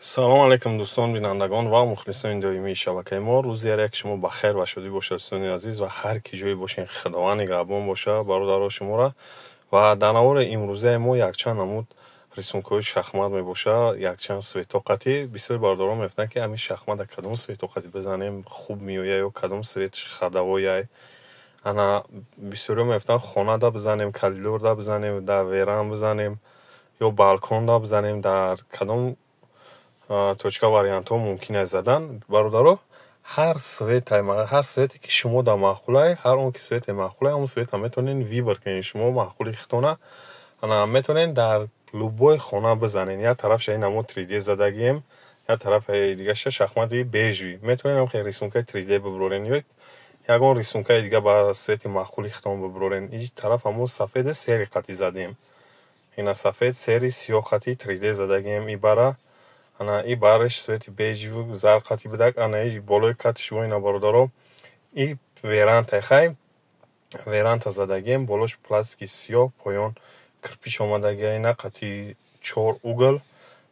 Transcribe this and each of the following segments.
салом алейкум дӯстон бинандагон ва мухлисони доимии шабакаи мо. рӯзи як шумо ба хайр ва шодӣ бошад дӯстони азиз ва ҳар ки ҷое бошен худованд нигаҳбон бошад бародаро шуморо. ва дар навори имрӯзаи мо якчанд намуд рисункаҳои шахмат мебошад, якчанд светоқатӣ. бисёри бародарон мефтанд ки ҳамин шахмат кадом светоқатӣ бизанем хуб меояд ё кадом свет хадавояй. ана бисёриҳо мефтанд хона да бизанем, коридор да бизанем, дар веран бизанем ё балкон да бизанем, дар кадом точка вариантҳо мумкин аст задан. бародаро ҳар свете ки шумо дар маъқулай, ҳар он ки свете маъқулай, ҳамон света метавонед вибр кунед. шумо маъқули хитона ана метавонед дар любой хона бизанед. як тараф ин намо 3D задагием, як тараф дигаша шахмати бежви. метавонед ҳам рисункаи 3D бибурорен ё ягон рисункаи дига ба свети маъқули хитон бибурорен. ин тараф ҳамон сафеди сери хати задем. ина сафед сери сиёҳ хати 3D задагием. ибара ана и бариш свети бежви зар хати бидак. ана и болои кати шумо ина бародаро и веранта хай веранта задагием, болош пластики сиёҳ, поён кирпич омадагия, ина қати 4 угл.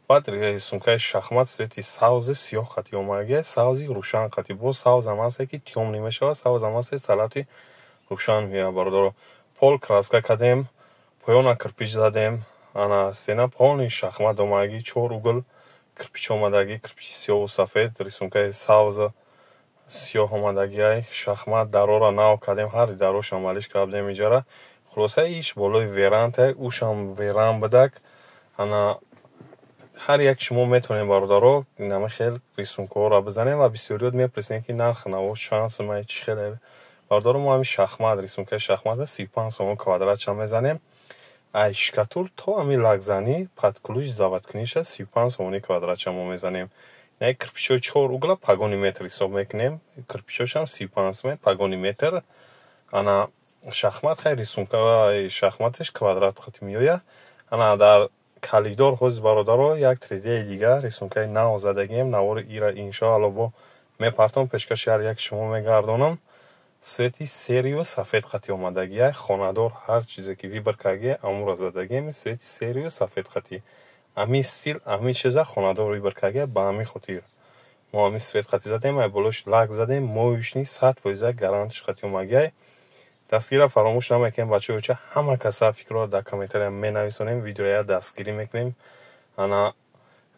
баъд рисункаи шахмат свети савзи сиёҳ хати омадагия, савзи рӯшан хати. бо савз ҳам ҳаст ки тёмни мешавад, савз ҳам ҳаст салати рӯшан меояд. бародаро пол краска кардем, поёна кирпич задем. ана стена полни шахмат омадагӣ 4 угл кирпич омадагӣ, кирпичи сиёҳу сафед, рисункаи савз сиёҳ омадагия, шахмат дарора нав кардем, ҳар дарош амалиш кардем иҷара. хулоса иш болои веранта, ушам веран бидак. ана ҳар як шумо метавонед бародаро нами хел рисункаҳоро бизанем ва бисёриҳо мепурсен ки нарх наво чанд сомай чӣ хеле. бародаро мо ҳамин шахмат рисункаи шахмата 35 сом квадратша мезанем. ай шкатул то ҳамин лакзанӣ падклуч заводкуниша 35 сомони квадратша мо мезанем. ин кирпичҳои 4 угла пагони метр ҳисоб мекунем. кирпичҳошам 35 сом пагони метр. ана шахмат хай рисункаи шахматиш квадрат хати меояд. ана дар калидор ҳоз бародаро як 3D дига рисункаи нав задагием. навори ира иншоалло бо мепартом пешкаши ҳар як шумо мегардонам. свети серию сафед хати омадагия, хонадор ҳар чизе ки вибр кардагия амуро задагием. свети серию сафед хати ами стил ами чиза хонадор вибр кардагия ба ами хотир мо ами свет хати задем. ай болош лак задем, моюшни 100% гарантиш хати омадагия. дастгира фаромӯш намекунем бачаҳо. ча ҳама каса фикрро дар комментария менависонем, видеоя дастгирӣ мекунем. ана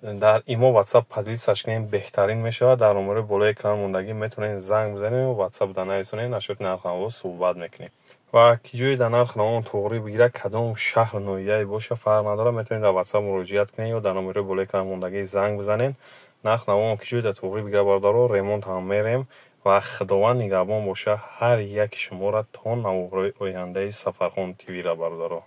дар имо WhatsApp подлисаш кунем беҳтарин мешавад. дар номери болои экран мондагӣ метавонед занг бизанед ё WhatsApp дар нависонед, нашоти нархнаво суҳбат мекунем. ва ки ҷои дар нархнаво тоғри бигирад, кадом шаҳр ноҳияе боша фарқ надорад, метавонед дар WhatsApp муроҷиат кунед ё дар номери болои экран мондагӣ занг бизанед. нархнаво ки ҷои дар тоғри бигирад бародаро ремонт ҳам мерем ва худованд нигаҳбон боша ҳар яки шуморо то навбарои ояндаи Сафархон ТВ ра бародаро.